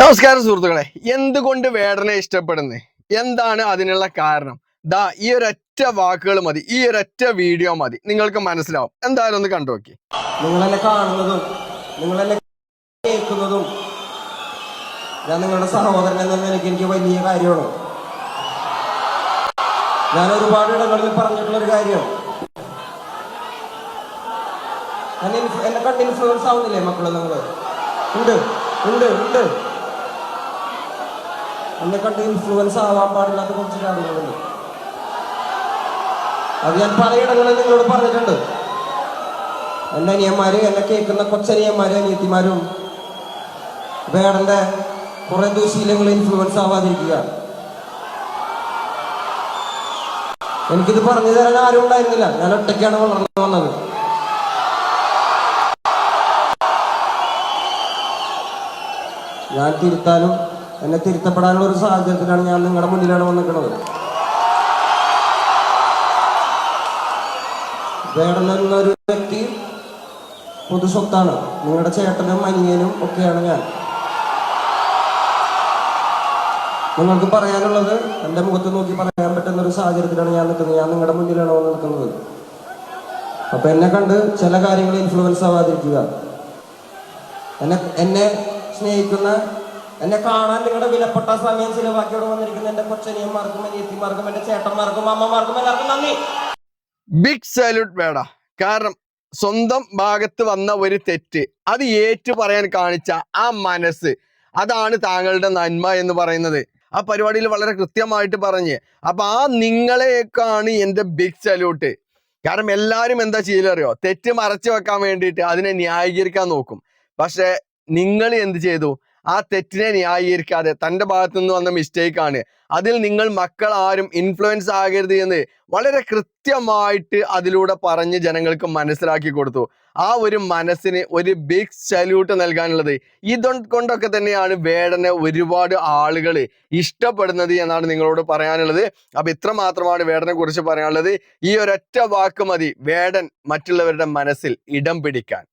നമസ്കാരം സുഹൃത്തുക്കളെ, എന്തുകൊണ്ട് വേടനെ ഇഷ്ടപ്പെടുന്നത്, എന്താണ് അതിനുള്ള കാരണം? ദാ ഈ ഒരൊറ്റ വാക്കുകൾ മതി, ഈ ഒരൊറ്റ വീഡിയോ മതി, നിങ്ങൾക്ക് മനസ്സിലാവും. എന്തായാലും ഒന്ന് കണ്ടു നോക്കി. നിങ്ങളെന്നെ കാണുന്നതും നിങ്ങളെന്നെ കേൾക്കുന്നതും ഞാൻ നിങ്ങളുടെ സഹോദരൻ എന്ന നിലയ്ക്ക് എനിക്ക് വലിയ കാര്യമാണ്. ഞാൻ ഒരുപാട് ഇടങ്ങളിൽ പറഞ്ഞിട്ടുള്ളൊരു കാര്യം, എന്നെ കണ്ട് ഇൻഫ്ലുവൻസ് ആവുന്നില്ലേ മക്കള്? നിങ്ങള് ഉണ്ട് ഉണ്ട് ഉണ്ട് എന്നെ കണ്ട് ഇൻഫ്ലുവൻസ് ആവാൻ പാടില്ലാത്ത കുറച്ച് കാര്യങ്ങളുണ്ട്. അത് ഞാൻ പലയിടങ്ങളിൽ നിങ്ങളോട് പറഞ്ഞിട്ടുണ്ട്. എൻ്റെ അനിയന്മാര്, എന്നെ കേൾക്കുന്ന കൊച്ചനിയന്മാരും അനിയത്തിമാരും വേടന്റെ കുറെ ദുശീലങ്ങൾ ഇൻഫ്ലുവൻസ് ആവാതിരിക്കുക. എനിക്കിത് പറഞ്ഞു തരാൻ ആരും ഉണ്ടായിരുന്നില്ല. ഞാൻ ഒറ്റയ്ക്കാണ് വളർന്നു വന്നത്. ഞാൻ തിരുത്താനും എന്നെ തിരുത്തപ്പെടാനുള്ള ഒരു സാഹചര്യത്തിലാണ് ഞാൻ നിങ്ങളുടെ മുന്നിലാണ് വന്നിട്ടുള്ളത്. വേടൻ എന്നൊരു വ്യക്തി പൊതു സ്വത്താണ്. നിങ്ങളുടെ ചേട്ടനും അനിയനും ഒക്കെയാണ് ഞാൻ. നിങ്ങൾക്ക് പറയാനുള്ളത് എൻ്റെ മുഖത്ത് നോക്കി പറയാൻ പറ്റുന്ന ഒരു സാഹചര്യത്തിലാണ് ഞാൻ നിൽക്കുന്നത്. ഞാൻ നിങ്ങളുടെ മുന്നിലാണ് വന്ന് നിൽക്കുന്നത്. അപ്പൊ എന്നെ കണ്ട് ചില കാര്യങ്ങൾ ഇൻഫ്ലുവൻസ് ആവാതിരിക്കുക. എന്നെ സ്നേഹിക്കുന്ന, എന്നെ കാണാൻ നിങ്ങളുടെ വിലപ്പെട്ട സമയം ചിലവാക്കിയോടെ വന്നിരിക്കുന്ന എൻ്റെ കൊച്ചനിയന്മാർക്കും അനിയത്തിമാർക്കും എൻ്റെ ചേട്ടന്മാർക്കും അമ്മമാർക്കും എല്ലാവർക്കും നന്ദി. ബിഗ് സാല്യൂട്ട് വേട. കാരണം സ്വന്തം ഭാഗത്ത് വന്ന ഒരു തെറ്റ് അത് ഏറ്റു പറയാൻ കാണിച്ച ആ മനസ്സ്, അതാണ് താങ്കളുടെ നന്മ എന്ന് പറയുന്നത്. ആ പരിപാടിയിൽ വളരെ കൃത്യമായിട്ട് പറഞ്ഞ്. അപ്പൊ ആ നിങ്ങളെയൊക്കെയാണ് എൻ്റെ ബിഗ് സല്യൂട്ട്. കാരണം എല്ലാവരും എന്താ ചെയ്യലറിയോ, തെറ്റ് മറച്ചു വെക്കാൻ വേണ്ടിയിട്ട് അതിനെ ന്യായീകരിക്കാൻ നോക്കും. പക്ഷെ നിങ്ങൾ എന്ത് ചെയ്തു? ആ തെറ്റിനെ ന്യായീകരിക്കാതെ തൻ്റെ ഭാഗത്തു നിന്ന് വന്ന മിസ്റ്റേക്കാണ്, അതിൽ നിങ്ങൾ മക്കൾ ആരും ഇൻഫ്ലുവൻസ് ആകരുത് എന്ന് വളരെ കൃത്യമായിട്ട് അതിലൂടെ പറഞ്ഞ് ജനങ്ങൾക്ക് മനസ്സിലാക്കി കൊടുത്തു. ആ ഒരു മനസ്സിന് ഒരു ബിഗ് സല്യൂട്ട് നൽകാനുള്ളത് ഇതുകൊണ്ടൊക്കെ തന്നെയാണ് വേടനെ ഒരുപാട് ആളുകൾ ഇഷ്ടപ്പെടുന്നത് എന്നാണ് നിങ്ങളോട് പറയാനുള്ളത്. അപ്പൊ ഇത്ര മാത്രമാണ് വേടനെ കുറിച്ച് പറയാനുള്ളത്. ഈ ഒരൊറ്റ വാക്ക് മതി വേടൻ മറ്റുള്ളവരുടെ മനസ്സിൽ ഇടം പിടിക്കാൻ.